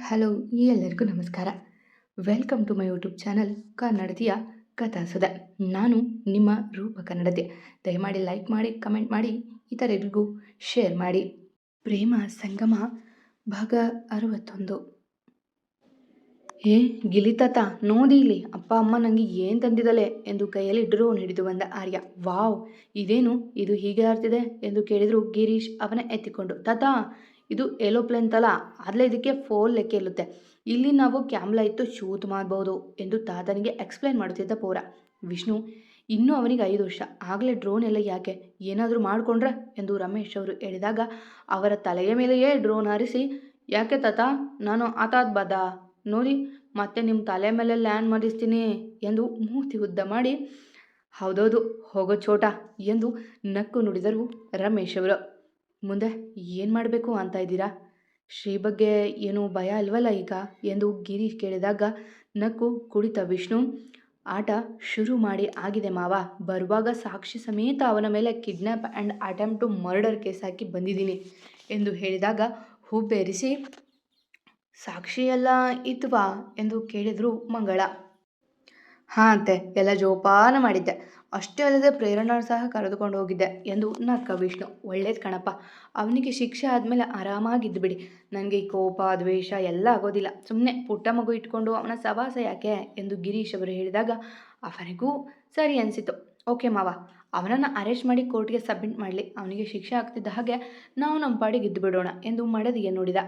Hello ಎಲ್ಲರಿಗೂ ನಮಸ್ಕಾರ. Welcome to my YouTube channel ಕನ್ನಡತಿಯ ಕಥಾಸುಧೆ. ನಾನು ನಿಮ್ಮ ರೂಪ ಕನ್ನಡತಿ. ದಯಮಾಡಿ ಲೈಕ್ ಮಾಡಿ, ಕಮೆಂಟ್ ಮಾಡಿ, ಇತರರಿಗೂ ಶೇರ್ ಮಾಡಿ. ಪ್ರೇಮ ಸಂಗಮ ಭಾಗ 61. ಗಿಲಿತಾತ ನೋಡಿ ಇಲ್ಲಿ ಅಪ್ಪ ಅಮ್ಮ ನನಗೆ ಏನು ತಂದಿದ್ದಲೆ ಎಂದು ಕೈಯಲ್ಲಿ ಡ್ರೋನ್ ಹಿಡಿದು ಬಂದ ಆರ್ಯ. ವಾವ್, ಇದೇನು ಇದು ಹೀಗೆ ಹಾರ್ತಿದೆ ಎಂದು ಕೇಳಿದ್ರು ಗಿರೀಶ್ ಅವನ ಎತ್ತಿಕೊಂಡು. ತಾತ, ಇದು ಏರೋಪ್ಲೇನ್ ತಲ, ಆದರೆ ಇದಕ್ಕೆ 4 ಲೆಕ್ಕ ಇರುತ್ತೆ. ಇಲ್ಲಿ ನಾವು ಕ್ಯಾಮ್ರಾ ಇತ್ತು ಶೂಟ್ ಮಾಡ್ಬೋದು ಎಂದು ತಾತನಿಗೆ ಎಕ್ಸ್ಪ್ಲೈನ್ ಮಾಡುತ್ತಿದ್ದ ಪೌರ. ವಿಷ್ಣು, ಇನ್ನೂ ಅವನಿಗೆ 5 ವರ್ಷ, ಆಗಲೇ ಡ್ರೋನ್ ಎಲ್ಲ ಯಾಕೆ, ಏನಾದರೂ ಮಾಡಿಕೊಂಡ್ರೆ ಎಂದು ರಮೇಶ್ ಅವರು ಹೇಳಿದಾಗ ಅವರ ತಲೆಯ ಮೇಲೆಯೇ ಡ್ರೋನ್ ಹಾರಿಸಿ, ಯಾಕೆ ತಾತ, ನಾನು ಆತಾದ್ಬಾದ ನೋಡಿ ಮತ್ತೆ ನಿಮ್ಮ ತಲೆ ಮೇಲೆ ಲ್ಯಾಂಡ್ ಮಾಡಿಸ್ತೀನಿ ಎಂದು ಮೂತಿ ಉದ್ದ ಮಾಡಿ, ಹೌದೌದು ಹೋಗೋ ಚೋಟ ಎಂದು ನಕ್ಕು ನುಡಿದರು ರಮೇಶ್ ಅವರು. ಮುಂದೆ ಏನು ಮಾಡಬೇಕು ಅಂತ ಇದ್ದೀರಾ? ಶ್ರೀ ಬಗ್ಗೆ ಏನೂ ಭಯ ಅಲ್ವಲ್ಲ ಈಗ ಎಂದು ಗಿರೀಶ್ ಕೇಳಿದಾಗ ನಕ್ಕು ಕುಳಿತ ವಿಷ್ಣು, ಆಟ ಶುರು ಮಾಡಿ ಆಗಿದೆ ಮಾವ. ಬರುವಾಗ ಸಾಕ್ಷಿ ಸಮೇತ ಅವನ ಮೇಲೆ kidnap and attempt to murder case ಹಾಕಿ ಬಂದಿದ್ದೀನಿ ಎಂದು ಹೇಳಿದಾಗ ಹುಬ್ಬೇರಿಸಿ, ಸಾಕ್ಷಿ ಎಲ್ಲ ಇದ್ವಾ ಎಂದು ಕೇಳಿದರು ಮಂಗಳ. ಹಾಂ ಅಂತೆ, ಎಲ್ಲ ಜೋಪಾನ ಮಾಡಿದ್ದೆ, ಅಷ್ಟೇ ಅಲ್ಲದೆ ಪ್ರೇರಣಾ ಸಹ ಕರೆದುಕೊಂಡು ಹೋಗಿದ್ದೆ ಎಂದು ನಕ್ಕ ವಿಷ್ಣು. ಒಳ್ಳೇದು ಕಣಪ್ಪ, ಅವನಿಗೆ ಶಿಕ್ಷೆ ಆದಮೇಲೆ ಆರಾಮಾಗಿದ್ದು ಬಿಡಿ. ನನಗೆ ಈ ಕೋಪ ದ್ವೇಷ ಎಲ್ಲ ಆಗೋದಿಲ್ಲ. ಸುಮ್ಮನೆ ಪುಟ್ಟ ಮಗು ಇಟ್ಕೊಂಡು ಅವನ ಸವಾಸ ಯಾಕೆ ಎಂದು ಗಿರೀಶ್ ಅವರು ಹೇಳಿದಾಗ ಅವನಿಗೂ ಸರಿ ಅನಿಸಿತು. ಓಕೆ ಮಾವ, ಅವನನ್ನು ಅರೆಸ್ಟ್ ಮಾಡಿ ಕೋರ್ಟ್ಗೆ ಸಬ್ಮಿಟ್ ಮಾಡಲಿ, ಅವನಿಗೆ ಶಿಕ್ಷೆ ಆಗ್ತಿದ್ದ ಹಾಗೆ ನಾವು ನಮ್ಮ ಪಾಡಿಗೆ ಇದ್ದು ಬಿಡೋಣ ಎಂದು ಮಡದಿಗೆ ನೋಡಿದ.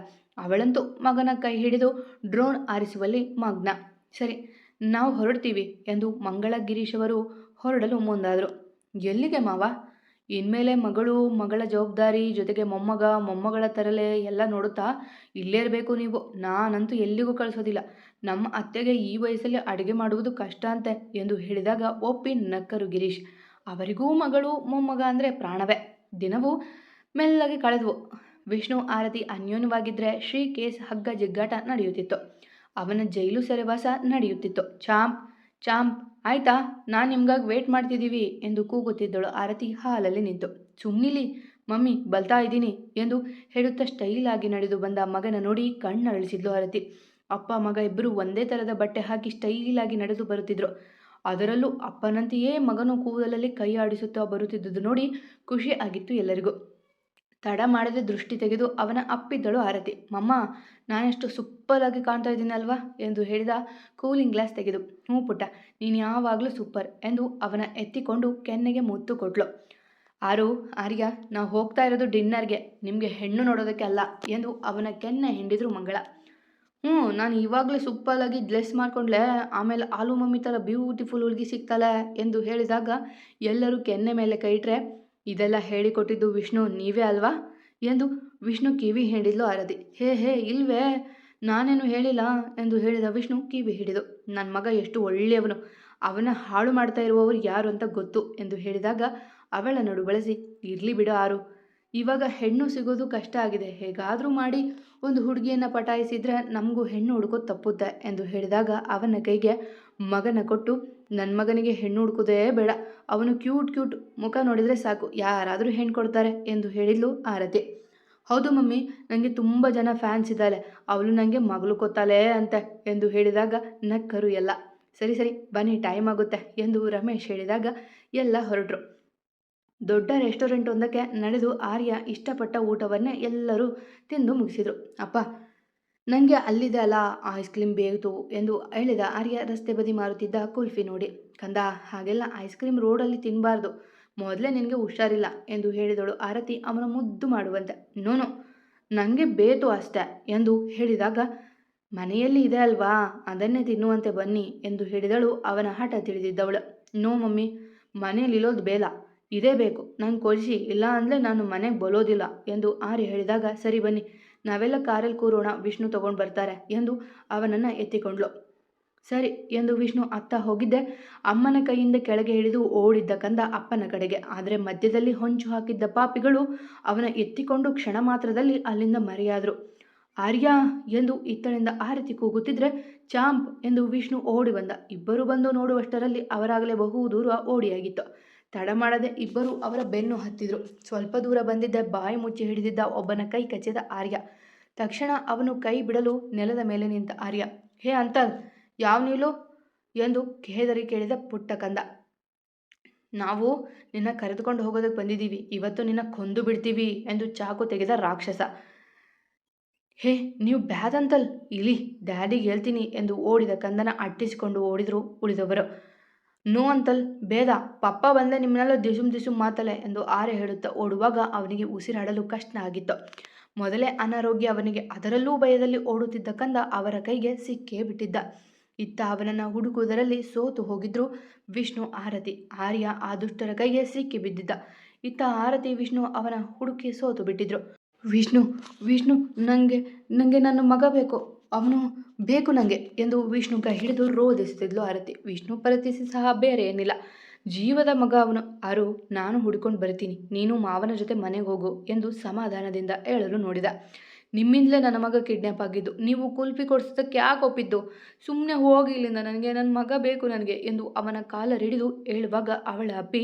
ಅವಳಂತೂ ಮಗನ ಕೈ ಹಿಡಿದು ಡ್ರೋನ್ ಆರಿಸುವಲ್ಲಿ ಮಗ್ನ. ಸರಿ, ನಾವು ಹೊರಡ್ತೀವಿ ಎಂದು ಮಂಗಳ ಗಿರೀಶ್ ಅವರು ಹೊರಡಲು ಮುಂದಾದರು. ಎಲ್ಲಿಗೆ ಮಾವ? ಇನ್ಮೇಲೆ ಮಗಳ ಜವಾಬ್ದಾರಿ ಜೊತೆಗೆ ಮೊಮ್ಮಗಳ ತರಲೆ ಎಲ್ಲ ನೋಡುತ್ತಾ ಇಲ್ಲೇ ಇರಬೇಕು ನೀವು. ನಾನಂತೂ ಎಲ್ಲಿಗೂ ಕಳಿಸೋದಿಲ್ಲ. ನಮ್ಮ ಅತ್ತೆಗೆ ಈ ವಯಸ್ಸಲ್ಲಿ ಅಡುಗೆ ಮಾಡುವುದು ಕಷ್ಟ ಅಂತೆ ಎಂದು ಹೇಳಿದಾಗ ಒಪ್ಪಿ ನಕ್ಕರು ಗಿರೀಶ್. ಅವರಿಗೂ ಮಗಳು ಮೊಮ್ಮಗ ಅಂದರೆ ಪ್ರಾಣವೇ. ದಿನವೂ ಮೆಲ್ಲಗೆ ಕಳೆದವು. ವಿಷ್ಣು ಆರತಿ ಅನ್ಯೋನ್ಯವಾಗಿದ್ದರೆ ಶ್ರೀ ಕೇಸ್ ಹಗ್ಗ ಜಿಗ್ಗಾಟ ನಡೆಯುತ್ತಿತ್ತು. ಅವನ ಜೈಲು ಸೆರೆವಾಸ ನಡೆಯುತ್ತಿತ್ತು. ಚಾಂಪ್ ಚಾಂಪ್ ಆಯ್ತಾ, ನಾನು ನಿಮ್ಗಾಗಿ ವೇಟ್ ಮಾಡ್ತಿದ್ದೀವಿ ಎಂದು ಕೂಗುತ್ತಿದ್ದಳು ಆರತಿ ಹಾಲಲ್ಲಿ ನಿಂತು. ಸುಮ್ಮನಿಲಿ ಮಮ್ಮಿ, ಬಲ್ತಾ ಇದ್ದೀನಿ ಎಂದು ಹೇಳುತ್ತಾ ಸ್ಟೈಲ್ ಆಗಿ ನಡೆದು ಬಂದ ಮಗನ ನೋಡಿ ಕಣ್ಣರಳಿಸಿದ್ಲು ಆರತಿ. ಅಪ್ಪ ಮಗ ಇಬ್ಬರು ಒಂದೇ ಥರದ ಬಟ್ಟೆ ಹಾಕಿ ಸ್ಟೈಲ್ ಆಗಿ ನಡೆದು ಬರುತ್ತಿದ್ರು. ಅದರಲ್ಲೂ ಅಪ್ಪನಂತೆಯೇ ಮಗನು ಕೂದಲಲ್ಲಿ ಕೈ ಆಡಿಸುತ್ತಾ ಬರುತ್ತಿದ್ದುದು ನೋಡಿ ಖುಷಿ ಆಗಿತ್ತು ಎಲ್ಲರಿಗೂ. ತಡ ಮಾಡದೆ ದೃಷ್ಟಿ ತೆಗೆದು ಅವನ ಅಪ್ಪಿದ್ದಳು ಆರತಿ. ಮಮ್ಮ, ನಾನೆಷ್ಟು ಸೂಪರ್ ಆಗಿ ಕಾಣ್ತಾ ಇದ್ದೀನಿ ಅಲ್ವಾ ಎಂದು ಹೇಳಿದ ಕೂಲಿಂಗ್ ಗ್ಲಾಸ್ ತೆಗೆದು. ಹ್ಞೂ ಪುಟ್ಟ, ನೀನು ಯಾವಾಗಲೂ ಸೂಪರ್ ಎಂದು ಅವನ ಎತ್ತಿಕೊಂಡು ಕೆನ್ನೆಗೆ ಮುತ್ತು ಕೊಟ್ಲು. ಆರ್ಯ, ನಾವು ಹೋಗ್ತಾ ಇರೋದು ಡಿನ್ನರ್ಗೆ, ನಿಮಗೆ ಹೆಣ್ಣು ನೋಡೋದಕ್ಕೆ ಅಲ್ಲ ಎಂದು ಅವನ ಕೆನ್ನೆ ಹಿಂಡಿದ್ರು ಮಂಗಳ. ನಾನು ಇವಾಗಲೇ ಸೂಪರಾಗಿ ಡ್ರೆಸ್ ಮಾಡ್ಕೊಂಡ್ಲೆ, ಆಮೇಲೆ ಆಲೂ ಮಮ್ಮಿ ಥರ ಬ್ಯೂಟಿಫುಲ್ ಹುಡುಗಿ ಸಿಗ್ತಾಳೆ ಎಂದು ಹೇಳಿದಾಗ ಎಲ್ಲರೂ ಕೆನ್ನೆ ಮೇಲೆ ಕೈ ಇಟ್ರೆ, ಇದೆಲ್ಲ ಹೇಳಿಕೊಟ್ಟಿದ್ದು ವಿಷ್ಣು ನೀವೇ ಅಲ್ವಾ ಎಂದು ವಿಷ್ಣು ಕಿವಿ ಹಿಡಿದ್ಲು ಆರತಿ. ಹೇ ಇಲ್ವೇ, ನಾನೇನು ಹೇಳಿಲ್ಲ ಎಂದು ಹೇಳಿದ ವಿಷ್ಣು ಕಿವಿ ಹಿಡಿದು. ನನ್ನ ಮಗ ಎಷ್ಟು ಒಳ್ಳೆಯವನು, ಅವನ ಹಾಳು ಮಾಡ್ತಾ ಇರುವವರು ಯಾರು ಅಂತ ಗೊತ್ತು ಎಂದು ಹೇಳಿದಾಗ ಅವಳ ನಡು ಬಳಸಿ, ಇರಲಿ ಬಿಡು ಆರು, ಇವಾಗ ಹೆಣ್ಣು ಸಿಗೋದು ಕಷ್ಟ ಆಗಿದೆ, ಹೇಗಾದರೂ ಮಾಡಿ ಒಂದು ಹುಡುಗಿಯನ್ನು ಪಟಾಯಿಸಿದ್ರೆ ನಮಗೂ ಹೆಣ್ಣು ಹುಡುಕೋದು ತಪ್ಪುತ್ತೆ ಎಂದು ಹೇಳಿದಾಗ ಅವನ ಕೈಗೆ ಮಗನ ಕೊಟ್ಟು, ನನ್ನ ಮಗನಿಗೆ ಹೆಣ್ಣು ಹುಡುಕೋದೇ ಬೇಡ, ಅವನು ಕ್ಯೂಟ್ ಮುಖ ನೋಡಿದರೆ ಸಾಕು, ಯಾರಾದರೂ ಹೆಣ್ಣು ಕೊಡ್ತಾರೆ ಎಂದು ಹೇಳಿದ್ಲು ಆರತಿ. ಹೌದು ಮಮ್ಮಿ, ನನಗೆ ತುಂಬ ಜನ ಫ್ಯಾನ್ಸ್ ಇದ್ದಾರೆ, ಅವಳು ನನಗೆ ಮಗಳು ಕೊತ್ತಾಳೆ ಅಂತೆ ಎಂದು ಹೇಳಿದಾಗ ನಕ್ಕರು ಎಲ್ಲ. ಸರಿ ಬನ್ನಿ, ಟೈಮ್ ಆಗುತ್ತೆ ಎಂದು ರಮೇಶ್ ಹೇಳಿದಾಗ ಎಲ್ಲ ಹೊರಟರು. ದೊಡ್ಡ ರೆಸ್ಟೋರೆಂಟ್ ಒಂದಕ್ಕೆ ನಡೆದು ಆರ್ಯ ಇಷ್ಟಪಟ್ಟ ಊಟವನ್ನೇ ಎಲ್ಲರೂ ತಿಂದು ಮುಗಿಸಿದರು. ಅಪ್ಪ, ನನಗೆ ಅಲ್ಲಿದೆ ಅಲ್ಲ ಐಸ್ ಕ್ರೀಮ್ ಬೇಕು ಎಂದು ಹೇಳಿದ ಆರ್ಯ ರಸ್ತೆ ಬದಿ ಮಾರುತ್ತಿದ್ದ ಕುಲ್ಫಿ ನೋಡಿ. ಕಂದ, ಹಾಗೆಲ್ಲ ಐಸ್ ಕ್ರೀಮ್ ರೋಡಲ್ಲಿ ತಿನ್ನಬಾರ್ದು, ಮೊದಲೇ ನಿನಗೆ ಹುಷಾರಿಲ್ಲ ಎಂದು ಹೇಳಿದಳು ಆರತಿ ಅವನ ಮುದ್ದು ಮಾಡುವಂತೆ. ನೋನು, ನನಗೆ ಬೇಕು ಅಷ್ಟೆ ಎಂದು ಹೇಳಿದಾಗ, ಮನೆಯಲ್ಲಿ ಇದೆ ಅಲ್ವಾ, ಅದನ್ನೇ ತಿನ್ನುವಂತೆ ಬನ್ನಿ ಎಂದು ಹೇಳಿದಳು ಅವನ ಹಠ ತಿಳಿದಿದ್ದವಳು. ನೋ ಮಮ್ಮಿ, ಮನೆಯಲ್ಲಿರೋದು ಬೇಡ, ಇದೇ ಬೇಕು, ನಂಗೆ ಕೊಡಿಸಿ, ಇಲ್ಲ ಅಂದರೆ ನಾನು ಮನೆಗೆ ಬರೋದಿಲ್ಲ ಎಂದು ಆರ್ಯ ಹೇಳಿದಾಗ, ಸರಿ ಬನ್ನಿ, ನಾವೆಲ್ಲ ಕಾರಲ್ಲಿ ಕೂರೋಣ, ವಿಷ್ಣು ತೊಗೊಂಡು ಬರ್ತಾರೆ ಎಂದು ಅವನನ್ನು ಎತ್ತಿಕೊಂಡ್ಳು. ಸರಿ ಎಂದು ವಿಷ್ಣು ಅತ್ತ ಹೋಗಿದ್ದೆ ಅಮ್ಮನ ಕೈಯಿಂದ ಕೆಳಗೆ ಹಿಡಿದು ಓಡಿದ್ದ ಕಂದ ಅಪ್ಪನ ಕಡೆಗೆ. ಆದರೆ ಮಧ್ಯದಲ್ಲಿ ಹೊಂಚು ಹಾಕಿದ್ದ ಪಾಪಿಗಳು ಅವನ ಎತ್ತಿಕೊಂಡು ಕ್ಷಣ ಮಾತ್ರದಲ್ಲಿ ಅಲ್ಲಿಂದ ಮರೆಯಾದರು. ಆರ್ಯ ಎಂದು ಇತ್ತಳಿಂದ ಆರತಿ ಕೂಗುತ್ತಿದ್ರೆ, ಚಾಂಪ್ ಎಂದು ವಿಷ್ಣು ಓಡಿ ಬಂದ. ಇಬ್ಬರು ಬಂದು ನೋಡುವಷ್ಟರಲ್ಲಿ ಅವರಾಗಲೇ ಬಹು ದೂರ ಓಡಿಯಾಗಿತ್ತು. ತಡ ಮಾಡದೆ ಇಬ್ಬರು ಅವರ ಬೆನ್ನು ಹತ್ತಿದ್ರು. ಸ್ವಲ್ಪ ದೂರ ಬಂದಿದ್ದ ಬಾಯಿ ಮುಚ್ಚಿ ಹಿಡಿದಿದ್ದ ಒಬ್ಬನ ಕೈ ಕಚ್ಚಿದ ಆರ್ಯ. ತಕ್ಷಣ ಅವನು ಕೈ ಬಿಡಲು ನೆಲದ ಮೇಲೆ ನಿಂತ ಆರ್ಯ. ಹೇ ಅಂತಲ್, ಯಾವ ನೀಲು ಎಂದು ಹೆದರಿ ಕೇಳಿದ ಪುಟ್ಟ ಕಂದ. ನಾವು ನಿನ್ನ ಕರೆದುಕೊಂಡು ಹೋಗೋದಕ್ಕೆ ಬಂದಿದ್ದೀವಿ, ಇವತ್ತು ನಿನ್ನ ಕೊಂದು ಬಿಡ್ತೀವಿ ಎಂದು ಚಾಕು ತೆಗೆದ ರಾಕ್ಷಸ. ಹೇ ನೀವು ಬ್ಯಾದ್ ಅಂತಲ್, ಇಲಿ ಡ್ಯಾಡಿಗೆ ಹೇಳ್ತೀನಿ ಎಂದು ಓಡಿದ ಕಂದನ ಅಟ್ಟಿಸಿಕೊಂಡು ಓಡಿದ್ರು ಉಳಿದವರು. ನೋ ಅಂತಲ್, ಬೇಡ, ಪಪ್ಪ ಬಂದೆ ನಿಮ್ಮನ್ನೆಲ್ಲ ದಿಸುಮ್ ಮಾತಲೆ ಎಂದು ಆರ್ಯ ಹೇಳುತ್ತಾ ಓಡುವಾಗ ಅವನಿಗೆ ಉಸಿರಾಡಲು ಕಷ್ಟ ಆಗಿತ್ತು. ಮೊದಲೇ ಅನಾರೋಗ್ಯ ಅವನಿಗೆ, ಅದರಲ್ಲೂ ಭಯದಲ್ಲಿ ಓಡುತ್ತಿದ್ದ ಕಂದ ಅವರ ಕೈಗೆ ಸಿಕ್ಕೇ ಬಿಟ್ಟಿದ್ದ. ಇತ್ತ ಅವನನ್ನು ಹುಡುಕುವುದರಲ್ಲಿ ಸೋತು ಹೋಗಿದ್ರು ವಿಷ್ಣು, ಆರತಿ. ಆರ್ಯ ಆ ದುಷ್ಟರ ಕೈಗೆ ಸಿಕ್ಕಿ ಬಿದ್ದಿದ್ದ. ಇತ್ತ ಆರತಿ, ವಿಷ್ಣು ಅವನ ಹುಡುಕಿ ಸೋತು ಬಿಟ್ಟಿದ್ರು. ವಿಷ್ಣು ನನಗೆ ನನ್ನ ಮಗ ಬೇಕು, ಅವನು ಬೇಕು ನನಗೆ ಎಂದು ವಿಷ್ಣು ಕೈ ಹಿಡಿದು ರೋಧಿಸುತ್ತಿದ್ಲು ಆರತಿ. ವಿಷ್ಣು ಪರಿಸ್ಥಿತಿ ಸಹ ಬೇರೆ ಏನಿಲ್ಲ, ಜೀವದ ಮಗ ಅವನು. ಆರು, ನಾನು ಹುಡ್ಕೊಂಡು ಬರ್ತೀನಿ, ನೀನು ಮಾವನ ಜೊತೆ ಮನೆಗೆ ಹೋಗು ಎಂದು ಸಮಾಧಾನದಿಂದ ಹೇಳಲು ನೋಡಿದ. ನಿಮ್ಮಿಂದಲೇ ನನ್ನ ಮಗ ಕಿಡ್ನ್ಯಾಪ್ ಆಗಿದ್ದು, ನೀವು ಕುಲ್ಫಿ ಕೊಡಿಸೋದಕ್ಕೆ ಯಾಕೆ ಒಪ್ಪಿದ್ದು? ಸುಮ್ಮನೆ ಹೋಗಿ ಇಲ್ಲಿಂದ, ನನಗೆ ನನ್ನ ಮಗ ಬೇಕು ನನಗೆ ಎಂದು ಅವನ ಕಾಲರಿಡಿದು ಹೇಳುವಾಗ ಅವಳ ಅಪ್ಪಿ,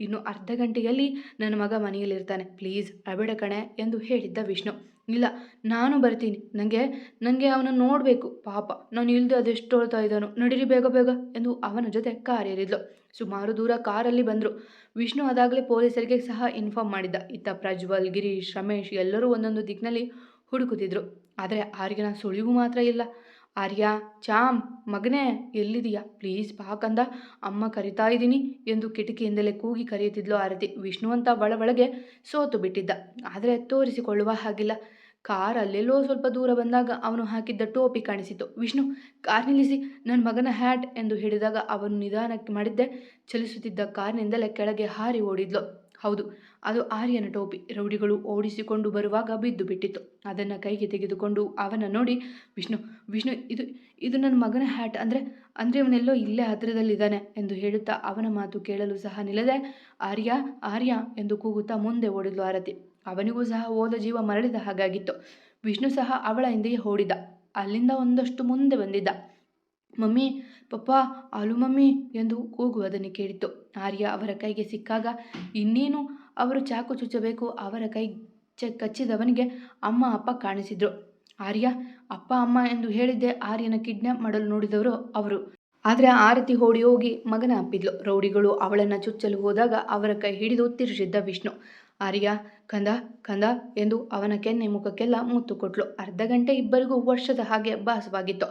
ಇನ್ನು ಅರ್ಧ ಗಂಟೆಯಲ್ಲಿ ನನ್ನ ಮಗ ಮನೆಯಲ್ಲಿರ್ತಾನೆ, ಪ್ಲೀಸ್ ಅಬೇಡ ಕಣೆ ಎಂದು ಹೇಳಿದ್ದ ವಿಷ್ಣು. ಇಲ್ಲ, ನಾನು ಬರ್ತೀನಿ, ನನಗೆ ಅವನ ನೋಡಬೇಕು, ಪಾಪ ನಾನು ಇಲ್ಲದೆ ಅದೆಷ್ಟು ಹೊಳ್ತಾ ಇದ್ದಾನು, ನಡೀರಿ ಬೇಗ ಬೇಗ ಎಂದು ಅವನ ಜೊತೆ ಕಾರ್ ಏರಿದ್ಲು. ಸುಮಾರು ದೂರ ಕಾರಲ್ಲಿ ಬಂದರು. ವಿಷ್ಣು ಅದಾಗಲೇ ಪೊಲೀಸರಿಗೆ ಸಹ ಇನ್ಫಾರ್ಮ್ ಮಾಡಿದ್ದ. ಇತ್ತ ಪ್ರಜ್ವಲ್, ಗಿರೀಶ್, ರಮೇಶ್ ಎಲ್ಲರೂ ಒಂದೊಂದು ದಿಕ್ಕಿನಲ್ಲಿ ಹುಡುಕುತ್ತಿದ್ರು. ಆದರೆ ಆರ್ಯನ ಸುಳಿವು ಮಾತ್ರ ಇಲ್ಲ. ಆರ್ಯ, ಚಾಮ್ ಮಗನೇ ಎಲ್ಲಿದೀಯಾ, ಪ್ಲೀಸ್ ಬಾ ಕಂದ, ಅಮ್ಮ ಕರಿತಾ ಇದ್ದೀನಿ ಎಂದು ಕಿಟಕಿಯಿಂದಲೇ ಕೂಗಿ ಕರೆಯುತ್ತಿದ್ಲು ಆರತಿ. ವಿಷ್ಣು ಅಂತ ಒಳಗೆ ಸೋತು ಬಿಟ್ಟಿದ್ದ, ಆದರೆ ತೋರಿಸಿಕೊಳ್ಳುವ ಹಾಗಿಲ್ಲ. ಕಾರ್ ಅಲ್ಲೆಲ್ಲೋ ಸ್ವಲ್ಪ ದೂರ ಬಂದಾಗ ಅವನು ಹಾಕಿದ್ದ ಟೋಪಿ ಕಾಣಿಸಿತು. ವಿಷ್ಣು, ಕಾರ್ ನಿಲ್ಲಿಸಿ, ನನ್ನ ಮಗನ ಹ್ಯಾಟ್ ಎಂದು ಹೇಳಿದಾಗ ಅವನು ನಿಧಾನಕ್ಕೆ ಮಾಡಿದ್ದೆ ಚಲಿಸುತ್ತಿದ್ದ ಕಾರ್ನಿಂದಲೇ ಕೆಳಗೆ ಹಾರಿ ಓಡಿದ್ಲು. ಹೌದು, ಅದು ಆರ್ಯನ ಟೋಪಿ. ರೌಡಿಗಳು ಓಡಿಸಿಕೊಂಡು ಬರುವಾಗ ಬಿದ್ದು ಬಿಟ್ಟಿತ್ತು. ಅದನ್ನು ಕೈಗೆ ತೆಗೆದುಕೊಂಡು ಅವನ ನೋಡಿ, ವಿಷ್ಣು ಇದು ನನ್ನ ಮಗನ ಹ್ಯಾಟ್, ಅಂದರೆ ಇವನೆಲ್ಲೋ ಇಲ್ಲೇ ಹತ್ತಿರದಲ್ಲಿದ್ದಾನೆ ಎಂದು ಹೇಳುತ್ತಾ ಅವನ ಮಾತು ಕೇಳಲು ಸಹ ನಿಲ್ಲದೆ ಆರ್ಯ ಎಂದು ಕೂಗುತ್ತಾ ಮುಂದೆ ಓಡಿದ್ಲು ಆರತಿ. ಅವನಿಗೂ ಸಹ ಹೋದ ಜೀವ ಮರಳಿದ ಹಾಗಾಗಿತ್ತು. ವಿಷ್ಣು ಸಹ ಅವಳ ಹಿಂದೆಯೇ ಓಡಿದ. ಅಲ್ಲಿಂದ ಒಂದಷ್ಟು ಮುಂದೆ ಬಂದಿದ್ದ. ಮಮ್ಮಿ, ಪಪ್ಪ, ಆಲು ಮಮ್ಮಿ ಎಂದು ಕೂಗುವುದನ್ನು ಕೇಳಿತ್ತು. ಆರ್ಯ ಅವರ ಕೈಗೆ ಸಿಕ್ಕಾಗ ಇನ್ನೇನು ಅವರು ಚಾಕು ಚುಚ್ಚಬೇಕು. ಅವರ ಕೈ ಕಚ್ಚಿದವನಿಗೆ ಅಮ್ಮ ಅಪ್ಪ ಕಾಣಿಸಿದ್ರು. ಆರ್ಯ, ಅಪ್ಪ ಅಮ್ಮ ಎಂದು ಹೇಳಿದ್ದೆ ಆರ್ಯನ ಕಿಡ್ನ್ಯಾಪ್ ಮಾಡಲು ನೋಡಿದವರು ಅವರು. ಆದರೆ ಆರತಿ ಓಡಿ ಹೋಗಿ ಮಗನ ಅಪ್ಪಿದ್ಲು. ರೌಡಿಗಳು ಅವಳನ್ನು ಚುಚ್ಚಲು ಹೋದಾಗ ಅವರ ಕೈ ಹಿಡಿದು ತಿರುಗಿದ್ದ ವಿಷ್ಣು. ಆರ್ಯ, ಕಂದ ಎಂದು ಅವನ ಕೆನ್ನೆ ಮುಖಕ್ಕೆಲ್ಲ ಮುತ್ತು ಕೊಟ್ಲು. ಅರ್ಧ ಗಂಟೆ ಇಬ್ಬರಿಗೂ ವರ್ಷದ ಹಾಗೆ ಭಾಸವಾಗಿತ್ತು.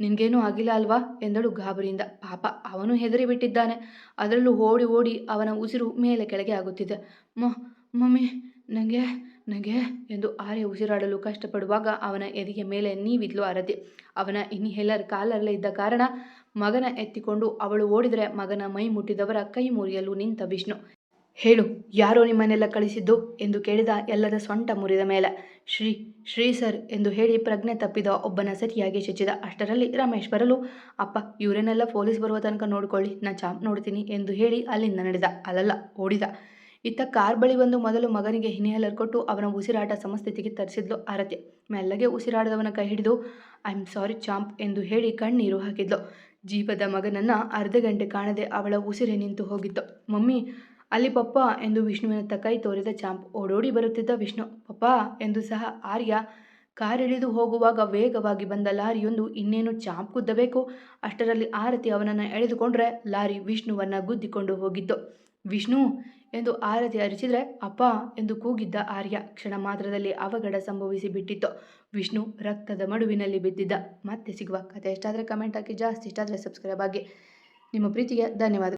ನಿನ್ಗೇನೂ ಆಗಿಲ್ಲ ಅಲ್ವಾ ಎಂದಳು ಗಾಬರಿಯಿಂದ. ಪಾಪ ಅವನು ಹೆದರಿ ಬಿಟ್ಟಿದ್ದಾನೆ. ಅದರಲ್ಲೂ ಓಡಿ ಅವನ ಉಸಿರು ಮೇಲೆ ಕೆಳಗೆ ಆಗುತ್ತಿದೆ. ಮಮ್ಮಿ, ನನಗೆ ಎಂದು ಆರ್ಯ ಉಸಿರಾಡಲು ಕಷ್ಟಪಡುವಾಗ ಅವನ ಎದೆಯ ಮೇಲೆ ನೀವಿದ್ಲು ಆರತಿ. ಅವನ ಇನ್ಹೇಲರ್ ಕಾಲಲ್ಲೇ ಇದ್ದ ಕಾರಣ ಮಗನ ಎತ್ತಿಕೊಂಡು ಅವಳು ಓಡಿದರೆ ಮಗನ ಮೈ ಮುಟ್ಟಿದವರ ಕೈ ಮುರಿಯಲು ನಿಂತ ವಿಷ್ಣು. ಹೇಳು, ಯಾರೋ ನಿಮ್ಮನ್ನೆಲ್ಲ ಕಳಿಸಿದ್ದು ಎಂದು ಕೇಳಿದ. ಎಲ್ಲರ ಸೊಂಟ ಮುರಿದ ಮೇಲೆ ಶ್ರೀ ಸರ್ ಎಂದು ಹೇಳಿ ಪ್ರಜ್ಞೆ ತಪ್ಪಿದ ಒಬ್ಬನ ಸರಿಯಾಗಿ ಚುಚ್ಚಿದ. ಅಷ್ಟರಲ್ಲಿ ರಮೇಶ್ ಬರಲು, ಅಪ್ಪ ಇವರನ್ನೆಲ್ಲ ಪೊಲೀಸ್ ಬರುವ ತನಕ ನೋಡ್ಕೊಳ್ಳಿ, ನಾ ಚಾಂಪ್ ನೋಡ್ತೀನಿ ಎಂದು ಹೇಳಿ ಅಲ್ಲಿಂದ ನಡೆದ. ಓಡಿದ. ಇತ್ತ ಕಾರ್ ಬಳಿ ಬಂದು ಮೊದಲು ಮಗನಿಗೆ ಇನ್ಹೇಲರ್ ಕೊಟ್ಟು ಅವನ ಉಸಿರಾಟ ಸಮಸ್ಥಿತಿಗೆ ತರಿಸಿದ್ಲು ಆರತಿ. ಮೆಲ್ಲಗೆ ಉಸಿರಾಡದವನ ಕೈ ಹಿಡಿದು ಐ ಆಮ್ ಸಾರಿ ಚಾಂಪ್ ಎಂದು ಹೇಳಿ ಕಣ್ಣೀರು ಹಾಕಿದ್ಲು. ಜೀವದ ಮಗನನ್ನ ಅರ್ಧ ಗಂಟೆ ಕಾಣದೆ ಅವಳ ಉಸಿರೇ ನಿಂತು ಹೋಗಿತ್ತು. ಮಮ್ಮಿ, ಅಲ್ಲಿ ಪಪ್ಪ ಎಂದು ವಿಷ್ಣುವಿನತ್ತ ಕೈ ತೋರಿದ ಚಾಂಪ್. ಓಡೋಡಿ ಬರುತ್ತಿದ್ದ ವಿಷ್ಣು. ಪಪ್ಪ ಎಂದು ಸಹ ಆರ್ಯ ಕಾರಿಳಿದು ಹೋಗುವಾಗ ವೇಗವಾಗಿ ಬಂದ ಲಾರಿಯೊಂದು ಇನ್ನೇನು ಚಾಂಪ್ ಗುದ್ದಬೇಕು. ಅಷ್ಟರಲ್ಲಿ ಆರತಿ ಅವನನ್ನು ಎಳೆದುಕೊಂಡ್ರೆ ಲಾರಿ ವಿಷ್ಣುವನ್ನ ಗುದ್ದಿಕೊಂಡು ಹೋಗಿತ್ತು. ವಿಷ್ಣು ಎಂದು ಆರತಿ ಅರಿಚಿದ್ರೆ ಅಪ್ಪ ಎಂದು ಕೂಗಿದ್ದ ಆರ್ಯ. ಕ್ಷಣ ಮಾತ್ರದಲ್ಲಿ ಅವಘಡ ಸಂಭವಿಸಿ ಬಿಟ್ಟಿತ್ತು. ವಿಷ್ಣು ರಕ್ತದ ಮಡುವಿನಲ್ಲಿ ಬಿದ್ದಿದ್ದ. ಮತ್ತೆ ಸಿಗುವ. ಕಥೆ ಇಷ್ಟ ಆದರೆ ಕಮೆಂಟ್ ಹಾಕಿ, ಜಾಸ್ತಿ ಇಷ್ಟ ಆದರೆ ಸಬ್ಸ್ಕ್ರೈಬ್ ಆಗಿ. ನಿಮ್ಮ ಪ್ರೀತಿಗೆ ಧನ್ಯವಾದ.